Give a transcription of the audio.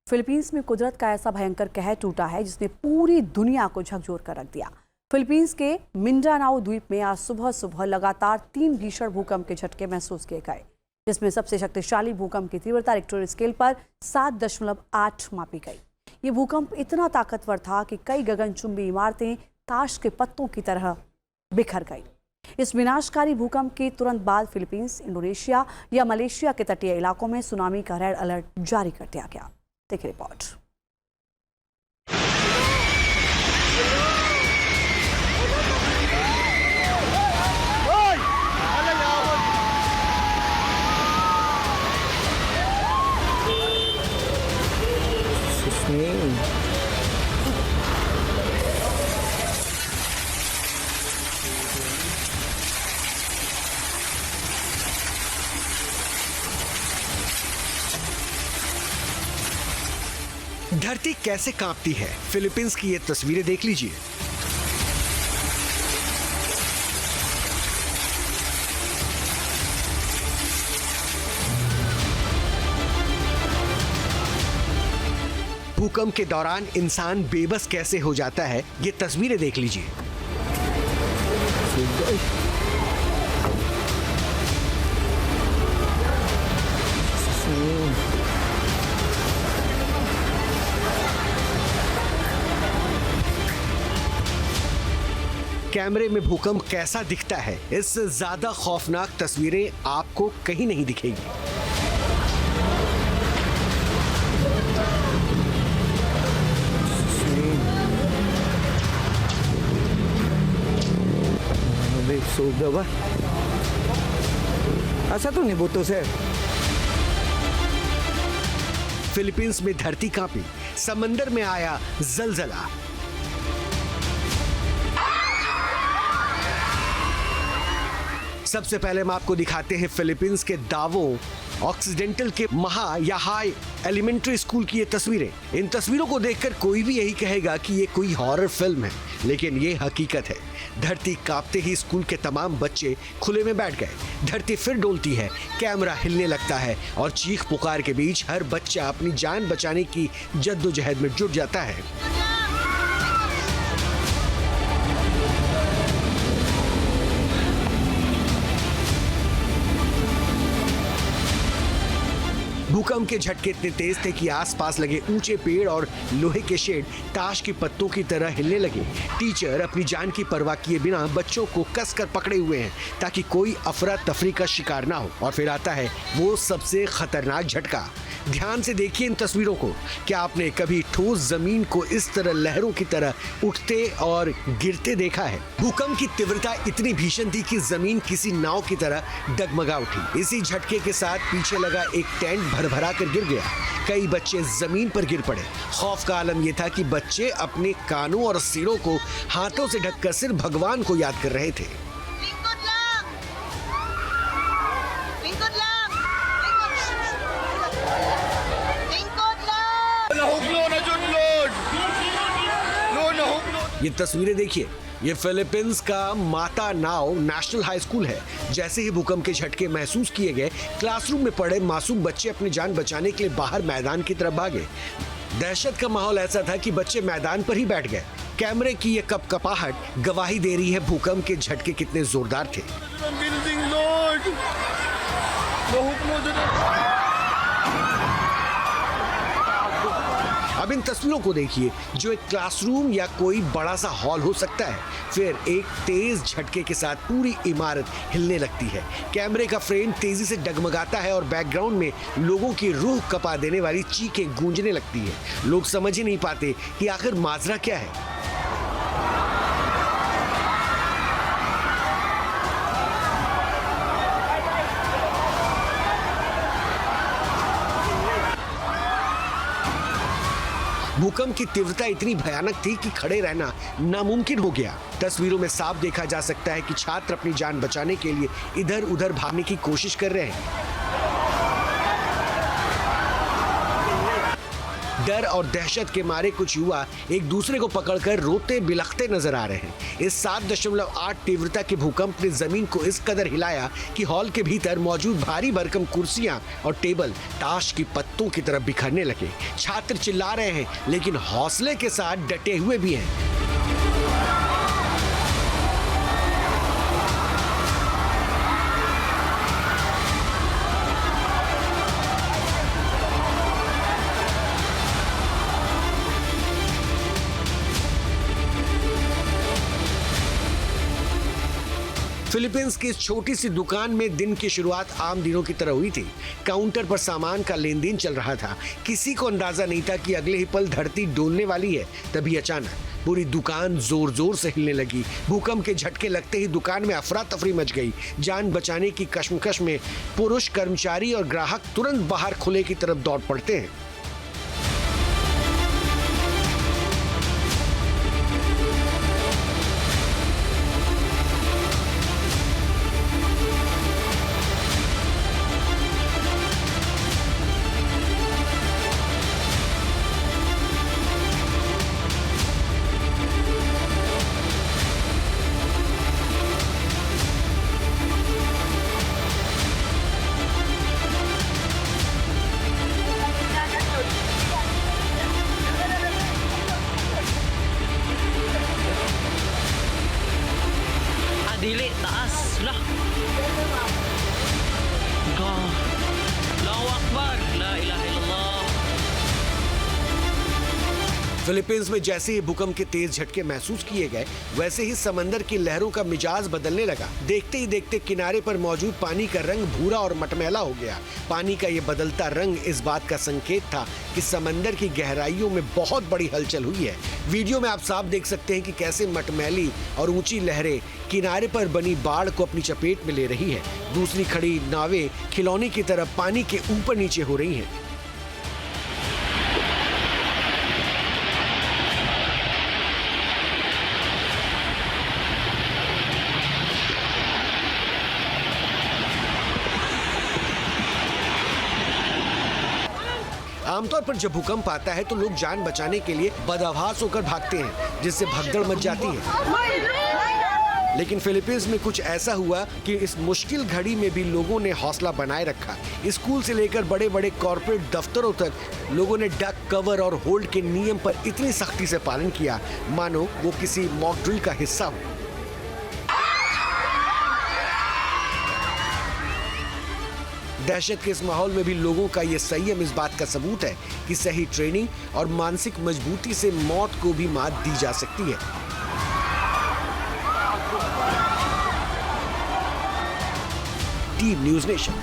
Philippines में कुदरत का ऐसा भयंकर कहर टूटा है जिसने पूरी दुनिया को झकझोर कर रख दिया। फिलीपींस के मिंडानाओ द्वीप में आज सुबह सुबह लगातार 3 भीषण भूकंप के झटके महसूस किए गए, जिसमें सबसे शक्तिशाली भूकंप की तीव्रता रिक्टर स्केल पर 7.8 मापी गई। ये भूकंप इतना ताकतवर था कि कई गगनचुंबी इमारतें ताश के पत्तों की तरह बिखर गई। इस विनाशकारी भूकंप के तुरंत बाद फिलीपींस, इंडोनेशिया या मलेशिया के तटीय इलाकों में सुनामी का रेड अलर्ट जारी कर दिया गया। देखिए रिपोर्ट। धरती कैसे कांपती है, फिलीपींस की ये तस्वीरें देख लीजिए। भूकंप के दौरान इंसान बेबस कैसे हो जाता है, ये तस्वीरें देख लीजिए। कैमरे में भूकंप कैसा दिखता है, इससे ज्यादा खौफनाक तस्वीरें आपको कहीं नहीं दिखेगी। Asa to ni buto sir? Philippines में धरती कांपी, समंदर में आया जलजला। सबसे पहले हम आपको दिखाते हैं फिलीपींस के दावो ऑक्सीडेंटल के महा या हाई एलिमेंट्री स्कूल की ये तस्वीरें। इन तस्वीरों को देखकर कोई भी यही कहेगा कि ये कोई हॉरर फिल्म है, लेकिन ये हकीकत है। धरती कांपते ही स्कूल के तमाम बच्चे खुले में बैठ गए। धरती फिर डोलती है, कैमरा हिलने लगता है और चीख पुकार के बीच हर बच्चा अपनी जान बचाने की जद्दोजहद में जुट जाता है। भूकंप के झटके इतने तेज थे कि आसपास लगे ऊंचे पेड़ और लोहे के शेड ताश के पत्तों की तरह हिलने लगे। टीचर अपनी जान की परवाह किए बिना बच्चों को कसकर पकड़े हुए हैं ताकि कोई अफरा तफरी का शिकार ना हो। और फिर आता है वो सबसे खतरनाक झटका। ध्यान से देखिए इन तस्वीरों को। क्या आपने कभी ठोस जमीन को इस तरह लहरों की तरह उठते और गिरते देखा है? भूकंप की तीव्रता इतनी भीषण थी कि जमीन किसी नाव की तरह डगमगा उठी। इसी झटके के साथ पीछे लगा एक टेंट भरभरा कर गिर गया। कई बच्चे जमीन पर गिर पड़े। खौफ का आलम यह था कि बच्चे अपने कानों और सिरों को हाथों से ढककर सिर्फ भगवान को याद कर रहे थे। ये तस्वीरें देखिए। ये फिलीपींस का माता नाओ नेशनल हाई स्कूल है। जैसे ही भूकंप के झटके महसूस किए गए, क्लासरूम में पड़े मासूम बच्चे अपनी जान बचाने के लिए बाहर मैदान की तरफ भागे। दहशत का माहौल ऐसा था कि बच्चे मैदान पर ही बैठ गए। कैमरे की ये कपकपाहट गवाही दे रही है भूकंप के झटके कितने जोरदार थे। अब इन तस्वीरों को देखिए, जो एक क्लासरूम या कोई बड़ा सा हॉल हो सकता है, फिर एक तेज झटके के साथ पूरी इमारत हिलने लगती है। कैमरे का फ्रेम तेजी से डगमगाता है और बैकग्राउंड में लोगों की रूह कपा देने वाली चीखें गूंजने लगती है। लोग समझ ही नहीं पाते कि आखिर माजरा क्या है। भूकंप की तीव्रता इतनी भयानक थी कि खड़े रहना नामुमकिन हो गया। तस्वीरों में साफ देखा जा सकता है कि छात्र अपनी जान बचाने के लिए इधर उधर भागने की कोशिश कर रहे हैं। डर और दहशत के मारे कुछ युवा एक दूसरे को पकड़कर रोते बिलखते नजर आ रहे हैं। इस 7.8 तीव्रता के भूकंप ने जमीन को इस कदर हिलाया कि हॉल के भीतर मौजूद भारी भरकम कुर्सियां और टेबल ताश की पत्तों की तरफ बिखरने लगे। छात्र चिल्ला रहे हैं, लेकिन हौसले के साथ डटे हुए भी हैं। फिलीपींस की इस छोटी सी दुकान में दिन की शुरुआत आम दिनों की तरह हुई थी। काउंटर पर सामान का लेन देन चल रहा था। किसी को अंदाजा नहीं था कि अगले ही पल धरती डोलने वाली है। तभी अचानक पूरी दुकान जोर जोर से हिलने लगी। भूकंप के झटके लगते ही दुकान में अफरा तफरी मच गई। जान बचाने की कश्मकश में पुरुष कर्मचारी और ग्राहक तुरंत बाहर खुले की तरफ दौड़ पड़ते हैं। Dili, taas lah. Allahu Akbar, la ilaha illallah. Philippines में जैसे ही भूकंप के तेज झटके महसूस किए गए, वैसे ही समंदर की लहरों का मिजाज बदलने लगा। देखते ही देखते किनारे पर मौजूद पानी का रंग भूरा और मटमैला हो गया। पानी का ये बदलता रंग इस बात का संकेत था कि समंदर की गहराइयों में बहुत बड़ी हलचल हुई है। वीडियो में आप साफ देख सकते हैं कि कैसे मटमैली और ऊंची लहरें किनारे पर बनी बाढ़ को अपनी चपेट में ले रही है। दूसरी खड़ी नावें खिलौने की तरह पानी के ऊपर नीचे हो रही हैं। आमतौर पर जब भूकंप आता है तो लोग जान बचाने के लिए बदहवास होकर भागते हैं, जिससे भगदड़ मच जाती है। लेकिन फिलीपींस में कुछ ऐसा हुआ कि इस मुश्किल घड़ी में भी लोगों ने हौसला बनाए रखा। स्कूल से लेकर बड़े बड़े कॉर्पोरेट दफ्तरों तक लोगों ने डक, कवर और होल्ड के नियम पर इतनी सख्ती से पालन किया मानो वो किसी मॉक ड्रिल का हिस्सा हो। दहशत के इस माहौल में भी लोगों का ये संयम इस बात का सबूत है कि सही ट्रेनिंग और मानसिक मजबूती से मौत को भी मात दी जा सकती है। Team news nation.